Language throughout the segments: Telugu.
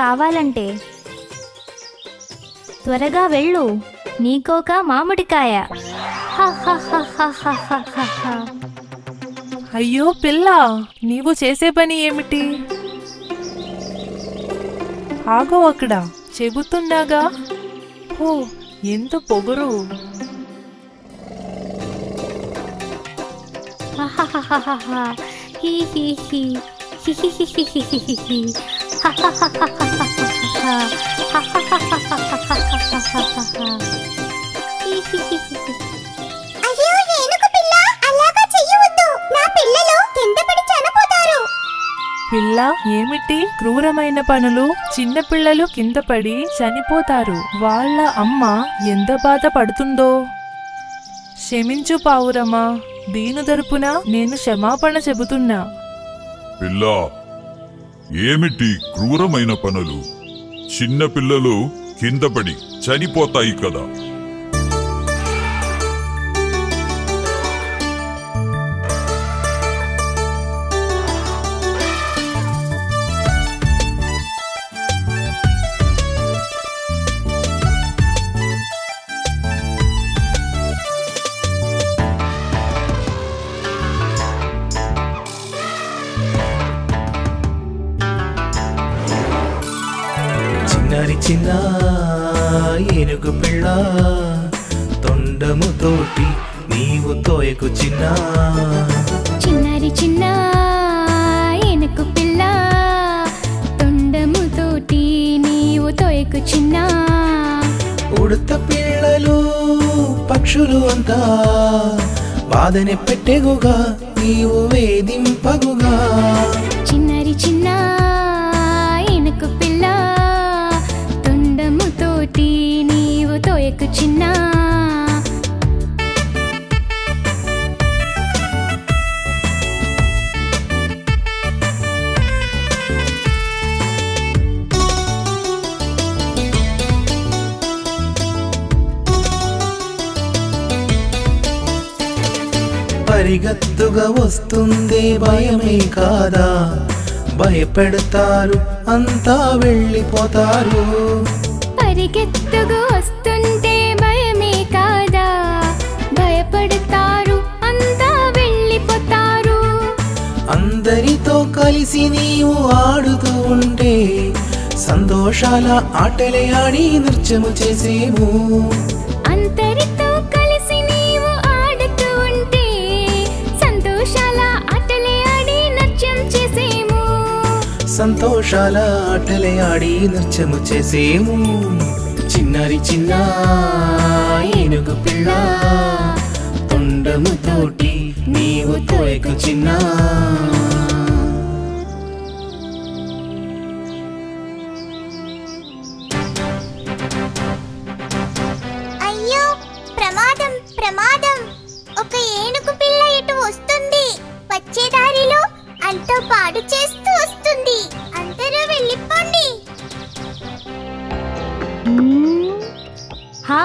కావాలంటే త్వరగా వెళ్ళు, నీకోక మామిడికాయ. అయ్యో పిల్ల, నీవు చేసే పని ఏమిటి? ఆగో అక్కడ, చెబుతున్నాగా. ఓ ఎంత పొగరు! పిల్ల, ఏమిటి క్రూరమైన పనులు? చిన్న పిల్లలు కింద పడి చనిపోతారు. వాళ్ళ అమ్మ ఎంత బాధపడుతుందో. క్షమించు పావురమా, దీని తరపున నేను క్షమాపణ చెబుతున్నా. పిల్లా, ఏమిటి క్రూరమైన పనులు? చిన్న పిల్లలు కింద పడి చనిపోతాయి కదా. చిన్న ఏనుగు పిల్ల, తొండముతోటి నీవు తోయకు చిన్న. చిన్నారి చిన్న ఏనుగు పిల్ల, తొండముతోటి నీవు తోయకు చిన్న. ఉడత పిల్లలు పక్షులు అంతా బాధనే పెట్టెగుగా, నీవు వేధింపగుగా. చిన్నారి చిన్న ఏనుగు పిల్ల, తొండముతోటి నీవు తోయకు చిన్న. పరిగెత్తుగా వస్తుంది భయమే కాదా, భయపెడతారు అంతా వెళ్ళిపోతారు. పరిగెత్తుగా వస్తుంటే భయమే కాదా, భయపడతారు అంతా వెళ్ళిపోతారు. అందరితో కలిసి నీవు ఆడుతూ ఉంటే సంతోషాల ఆటలే ఆడి నృత్యము చేసేము. అందరితో కలిసి నీవు ఆడుతూ ఉంటే సంతోషాల ఆటలే ఆడి నృత్యం చేసేము. సంతోషాల ఆటలే ఆడి నృత్యము చేసేము. చిన్నారి చిన్న ఏనుగు పిల్ల, తొండముతోటి నీవు తోయకు చిన్న. అయ్యో ప్రమాదం ప్రమాదం! ఒక ఏనుగు పిల్ల ఇటు వస్తుంది. వచ్చే దారిలో అంతా పాడు చేస్తూ వస్తుంది. అందరూ వెళ్ళిపోండి. హా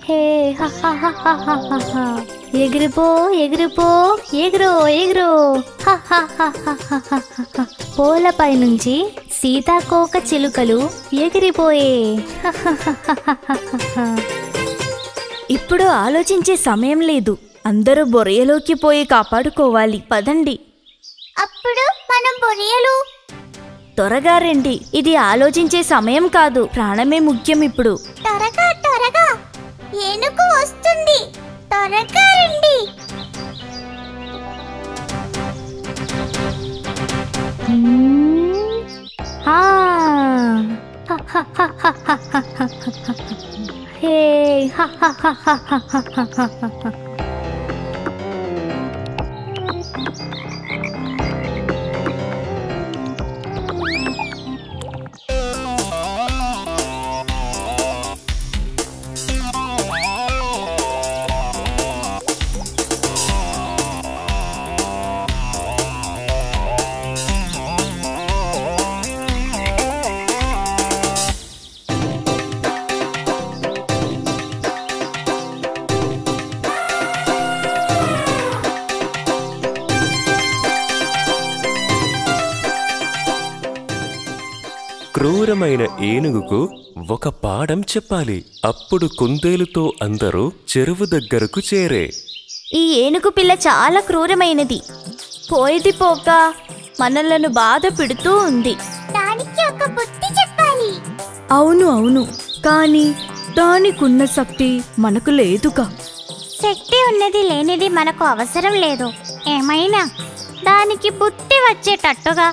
హే ఎగిరిపో ఎగిరిపో ఎగురో ఎగురో. పోలపై నుంచి సీతాకోక చిలుకలు ఎగిరిపోయే. ఇప్పుడు ఆలోచించే సమయం లేదు, అందరూ బొరియలోకి పోయి కాపాడుకోవాలి. పదండి. అప్పుడు మనం బొరియలు. త్వరగా రండి, ఇది ఆలోచించే సమయం కాదు, ప్రాణమే ముఖ్యం ఇప్పుడు. త్వరగా త్వరగా, ఏనుగు వస్తుంది. త్వరగా రండి. హే క్రూరమైన ఏనుగుకు ఒక పాఠం చెప్పాలి. అప్పుడు కుందేలుతో అందరూ చెరువు దగ్గరకు చేరే. ఈ ఏనుగు పిల్ల చాలా క్రూరమైనది. పోయిది పోక మనలను బాధ పెడుతూ ఉంది. దానికి ఒక బుద్ధి చెప్పాలి. అవును అవును, కానీ దానికున్న శక్తి మనకు లేదుగా. శక్తి ఉన్నది లేనిది మనకు అవసరం లేదు. ఏమైనా దానికి బుద్ధి వచ్చేటట్టుగా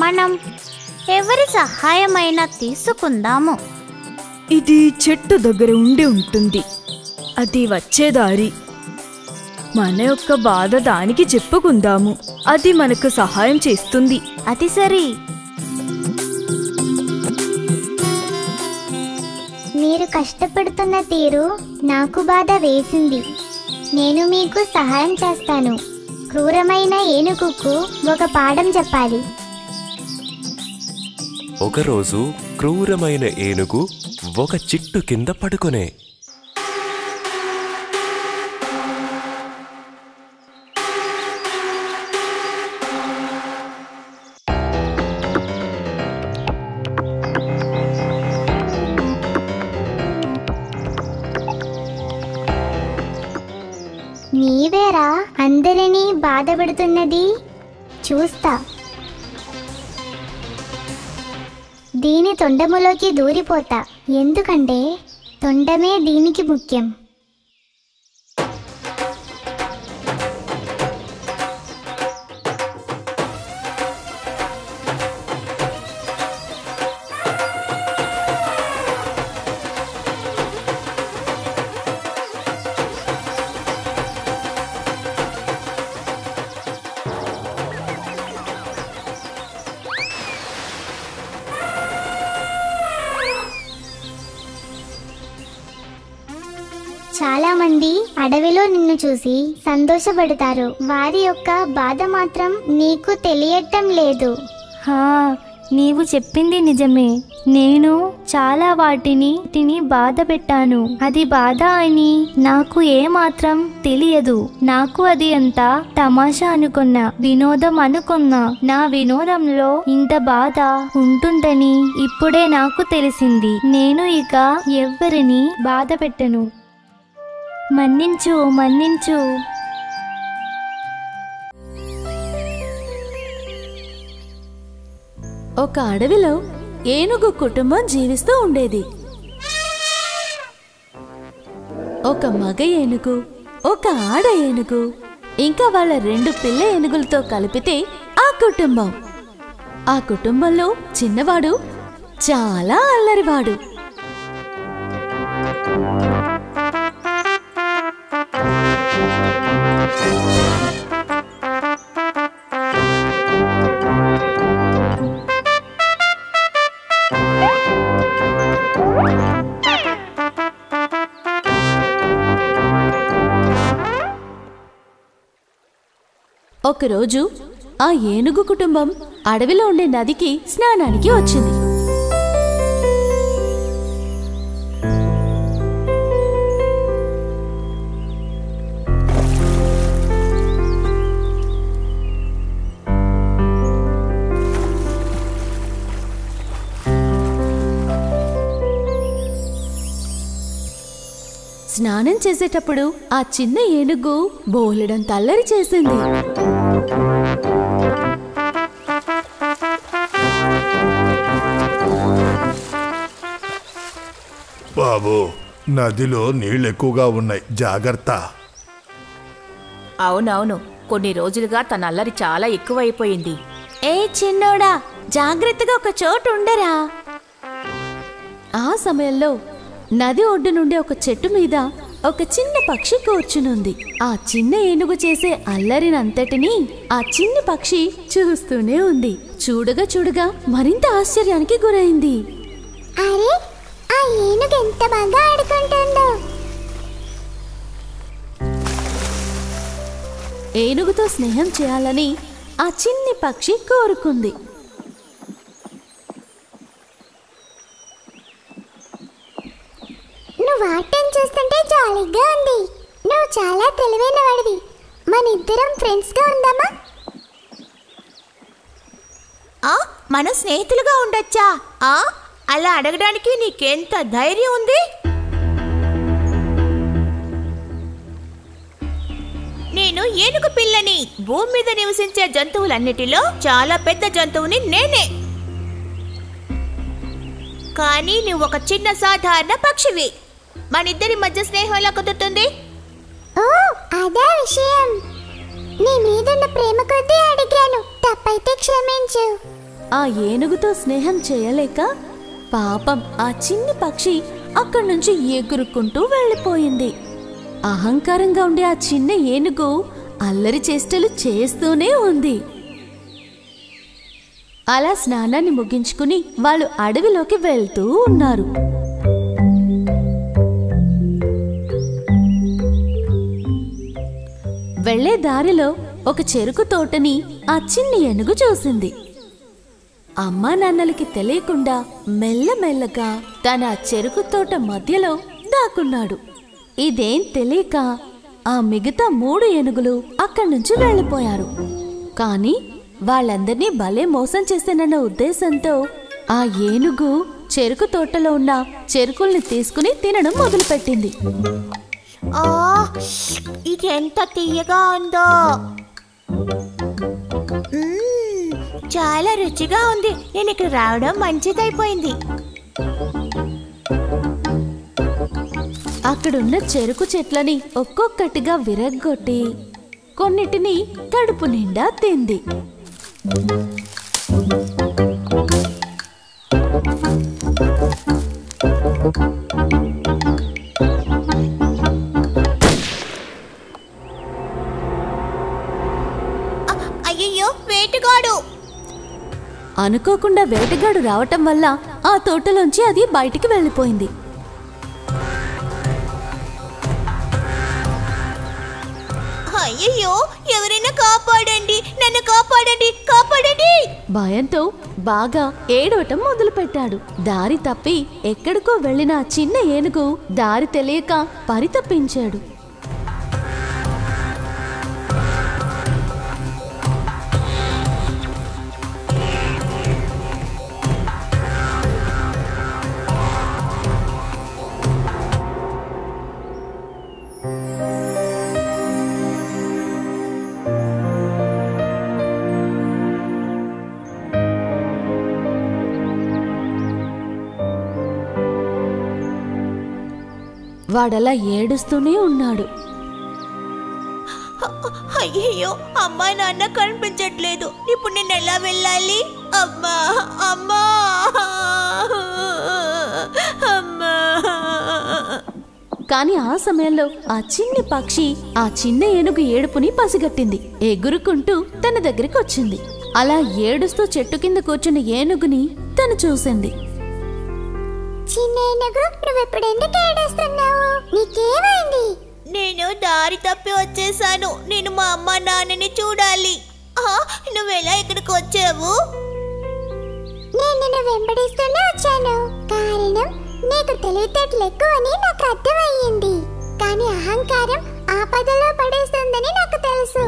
మనం ఎవరి సహాయమైనా తీసుకుందాము. ఇది చెట్టు దగ్గర ఉండి ఉంటుంది. అది వచ్చేదారి. మన యొక్క బాధ దానికి చెప్పుకుందాము. అది మనకు సహాయం చేస్తుంది. అది సరి. మీరు కష్టపడుతున్న తీరు నాకు బాధ వేసింది. నేను మీకు సహాయం చేస్తాను. క్రూరమైన ఏనుగుకు ఒక పాఠం చెప్పాలి. ఒకరోజు క్రూరమైన ఏనుగు ఒక చిట్టు కింద పడుకొనే. నీవేరా అందరినీ బాధపెడుతున్నది? చూస్తా. దీని తొండములోకి దూరిపోతా. ఎందుకంటే తొండమే దీనికి ముఖ్యం. చాలా మంది అడవిలో నిన్ను చూసి సంతోషపడతారు. వారి యొక్క బాధ మాత్రం నీకు తెలియటం లేదు. నీవు చెప్పింది నిజమే. నేను చాలా వాటిని బాధ పెట్టాను. అది బాధ అని నాకు ఏమాత్రం తెలియదు. నాకు అది అంతా తమాషా అనుకున్నా, వినోదం అనుకున్నా. నా వినోదంలో ఇంత బాధ ఉంటుందని ఇప్పుడే నాకు తెలిసింది. నేను ఇక ఎవ్వరిని బాధ పెట్టను. మన్నించు మన్నించు. ఒక అడవిలో ఏనుగు కుటుంబం జీవిస్తూ ఉండేది. ఒక మగ ఏనుగు, ఒక ఆడ ఏనుగు, ఇంకా వాళ్ళ 2 పిల్ల ఏనుగులతో కలిపితే ఆ కుటుంబం. ఆ కుటుంబంలో చిన్నవాడు చాలా అల్లరివాడు. ఒకరోజు ఆ ఏనుగు కుటుంబం అడవిలో ఉండే నదికి స్నానానికి వచ్చింది. స్నానం చేసేటప్పుడు ఆ చిన్న ఏనుగు బోలెడంత అల్లరి చేసింది. బాబు, నదిలో నీళ్ళు ఎక్కువగా ఉన్నాయి, జాగ్రత్త. అవునవును, కొన్ని రోజులుగా తన అల్లరి చాలా ఎక్కువైపోయింది. ఏ చిన్నోడా, జాగ్రత్తగా ఒక చోటు ఉండరా. ఆ సమయంలో నది ఒడ్డు నుండి ఒక చెట్టు మీద ఒక చిన్న పక్షి కూర్చునుంది. ఆ చిన్న ఏనుగు చేసే అల్లరినంతటినీ ఆ చిన్న పక్షి చూస్తూనే ఉంది. చూడగా చూడగా మరింత ఆశ్చర్యానికి గురైంది. అరే, ఆ ఏనుగు ఎంత బాగా ఆడుకుంటుందో. ఏనుగుతో స్నేహం చేయాలని ఆ చిన్ని పక్షి కోరుకుంది. నువ్వు ఆటం చూస్తుంటే జాలీగా ఉంది. నువ్వు చాలా తెలివైన వాడివి. మన ఇద్దరం ఫ్రెండ్స్గా ఉందామా? మనం స్నేహితులుగా ఉండొచ్చా? అలా అడగడానికి నీకెంత ధైర్యం ఉంది? నేను ఏనుగు పిల్లని. భూమి మీద నివసించే జంతువులన్నిటిలో చాలా పెద్ద జంతువుని నేనే. కానీ నువ్వు ఒక చిన్న సాధారణ పక్షివి. మనిద్దరి మధ్య స్నేహం ఎలా కుదురుతుంది? ఓ అదే విషయం. నీ మీదున్న ప్రేమ కొద్దీ అడిగాను, తప్పైతే క్షమించు. ఆ ఏనుగుతో స్నేహం చేయలేక పాపం ఆ చిన్ని పక్షి అక్కడి నుంచి ఎగురుకుంటూ వెళ్ళిపోయింది. అహంకారంగా ఉండే ఆ చిన్న ఏనుగు అల్లరి చేష్టలు చేస్తూనే ఉంది. అలా స్నానాన్ని ముగించుకుని వాళ్ళు అడవిలోకి వెళ్తూ ఉన్నారు. వెళ్లే దారిలో ఒక చెరుకు తోటని ఆ చిన్ని ఏనుగు చూసింది. అమ్మా నాన్నలకి తెలియకుండా మెల్లమెల్లగా తన చెరుకు తోట మధ్యలో దాక్కున్నాడు. ఇదేం తెలియక ఆ మిగతా 3 ఏనుగులు అక్కడి నుంచి వెళ్ళిపోయారు. కాని వాళ్ళందర్నీ భలే మోసం చేశానన్న ఉద్దేశంతో ఆ ఏనుగు చెరుకు తోటలో ఉన్న చెరుకుల్ని తీసుకుని తినడం మొదలుపెట్టింది. ఇది ఎంత తీయగా ఉందో! చాలా రుచిగా ఉంది. నేను ఇక్కడ రావడం మంచిదైపోయింది. అక్కడున్న చెరుకు చెట్లని ఒక్కొక్కటిగా విరగ్గొట్టి కొన్నిటిని కడుపు నిండా తింది. అయ్యయ్యో, వేటగాడు! అనుకోకుండా వేటగాడు రావటం వల్ల ఆ తోటలోంచి అది బయటికి వెళ్ళిపోయింది. అయ్యయ్యో, ఎవరైనా కాపాడండి, నన్ను కాపాడండి, కాపాడండి! భయంతో బాగా ఏడవటం మొదలుపెట్టాడు. దారి తప్పి ఎక్కడికో వెళ్ళిన చిన్న ఏనుగు దారి తెలియక పరితపించాడు. వాడలా ఏడుస్తూనే ఉన్నాడు. అయ్యయ్యో, అమ్మా నాన్న కనిపించట్లేదు. ఇప్పుడు నేను ఎలా వెళ్ళాలి? అమ్మా, అమ్మా, అమ్మా! కాని ఆ సమయంలో ఆ చిన్ని పక్షి ఆ చిన్న ఏనుగు ఏడుపుని పసిగట్టింది. ఎగురుకుంటూ తన దగ్గరికి వచ్చింది. అలా ఏడుస్తూ చెట్టు కింద కూర్చున్న ఏనుగుని తను చూసింది. చిన్న ఏనుగు, నువ్వెప్పుడు ఎందుకు ఏడుస్తున్నావు? నీకేమైంది? నేను దారి తప్పి వచ్చేసాను. నేను మా అమ్మ నాన్నని చూడాలి. నువ్వెలా ఇక్కడికి వచ్చావు? నేను నిన్ను వెంబడిస్తూనే వచ్చాను. కారణం నీకు తెలివితేటలు ఎక్కువని నాకు అర్థమయ్యింది. కానీ అహంకారం ఆపదలో పడేస్తుందని నాకు తెలుసు.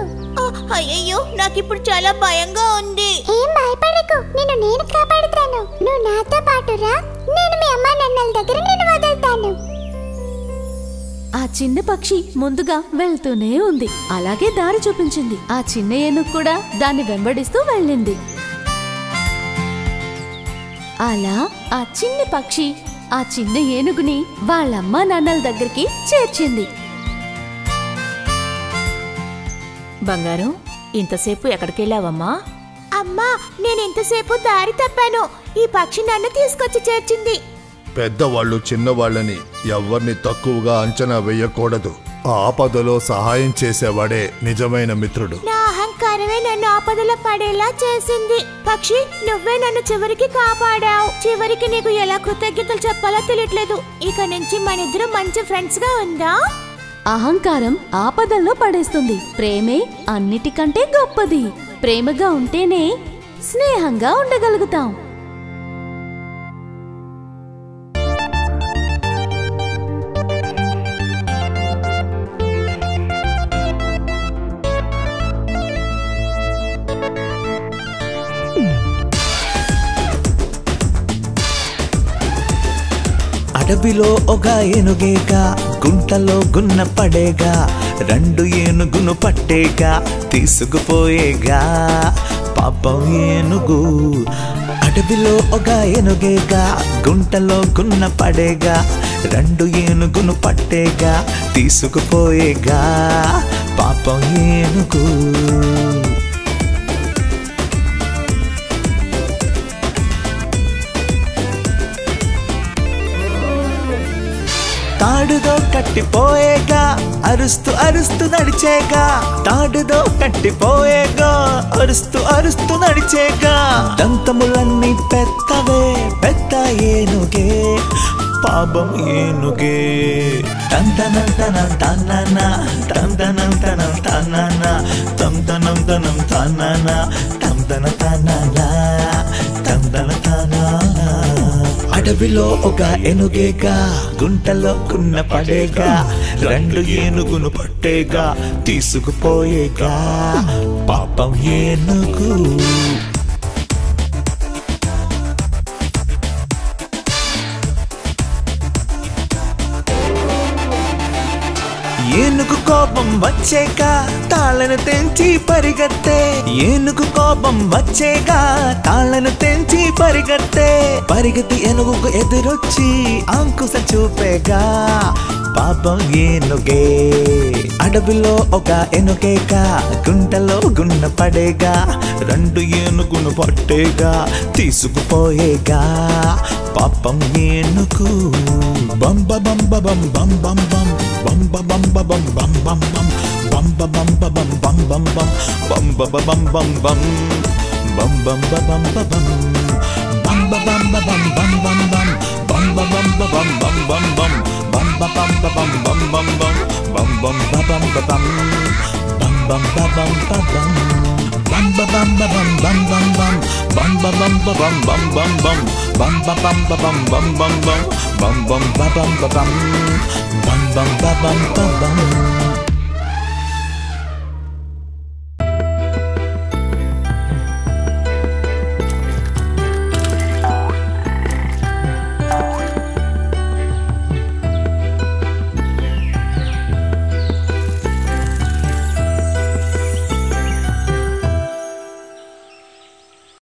అయ్యయ్యో, నాకిప్పుడు చాలా భయంగా ఉంది. ఏం భయపడకు, నేను కాపాడుతాను. నువ్వు నాతో పాటు రా. నేను మీ అమ్మా నాన్నల దగ్గర నిన్ను వదులుతాను. ఆ చిన్న పక్షి ముందుగా వెళ్తూనే ఉంది. అలాగే దారి చూపించింది. ఆ చిన్న ఏనుగు కూడా దాన్ని వెంబడిస్తూ వెళ్ళింది. అలా ఆ చిన్ని పక్షి ఆ చిన్న ఏనుగుని వాళ్ళమ్మా నాన్నల దగ్గరికి చేర్చింది. బంగారం, ఇంతసేపు ఎక్కడికెళ్ళావమ్మా? అమ్మా, నేను ఇంతసేపు దారి తప్పాను. ఈ పక్షి నన్ను తీసుకొచ్చి చేర్చింది. పెద్దవాళ్ళు చిన్నవాళ్ళని ఎవరిని తక్కువగా అంచనా వేయకూడదు. ఆపదలో సహాయం చేసేవాడే నిజమైన మిత్రుడు. నా అహంకారమే నన్ను ఆపదలో పడేలా చేసింది. పక్షి, నువ్వే నన్ను చివరికి కాపాడావు. చివరికి నీకు ఎలా కృతజ్ఞతలు చెప్పాలో తెలియట్లేదు. ఇక నుంచి మనిద్దరం మంచి ఫ్రెండ్స్ గా ఉందా? అహంకారం ఆపదల్లో పడేస్తుంది. ప్రేమే అన్నిటికంటే గొప్పది. ప్రేమగా ఉంటేనే స్నేహంగా ఉండగలుగుతాం. అడవిలో ఒక ఏనుగేగా గుంటలో గున్న పడేగా రెండు ఏనుగును పట్టేగా తీసుకుపోయేగా పాపం ఏనుగు. అడవిలో ఒక ఏనుగేగా గుంటలో గున్న పడేగా రెండు ఏనుగును పట్టేగా తీసుకుపోయేగా పాపం ఏనుగు. తాడుదో కట్టిపోయేగా అరుస్తూ అరుస్తూ నడిచేగా తాడుదో కట్టిపోయేగా అరుస్తూ అరుస్తూ నడిచేగా దంతములన్నీ పెద్దవే పెద్ద ఏనుగే పాపం ఏనుగే. తంతనం తనం తనన తంతనం తనం తనన తంతనం తనం తనన తంతన తనన తంతన తనన. అడవిలో ఒక ఏనుగేగా గుంటలో కున్న పడేగా రెండు ఏనుగును పట్టేగా తీసుకుపోయేగా పాపం ఏనుగు. ఏనుగు కోపం వచ్చేగా తాళను తెంచి పరిగెత్తే ఏనుగు కోపం వచ్చేగా తాళను తెంచి పరిగెత్తే పరిగెత్తి ఏనుగుకు ఎదురొచ్చి అంకుశ చూపేగా పాపం ఏనుగే. అడవిలో ఒక ఏనుగేగా గుంటలో గున్న పడేగా రెండు ఏనుగును పట్టేగా తీసుకుపోయేగా పాపం ఏనుగు. బంబ బంబ బం బం బం బం బంబ బంబ బం బం బం బం బంబ బంబ బం బం బం బం బంబ బం బం బం బంబ బంబ బం బంబ బంబ బం బం బం బం బంబ బంబ బం బం బం బం బంబ బంబ బం బం బం బం బంబ బంబ బం బంబ బంబ బం బంబ బంబ బం బం బం బం బంబ బంబ బం బం బం బం బంబ బంబ బం బం బం బం బంబ బంబ బం బంబ బంబ బం.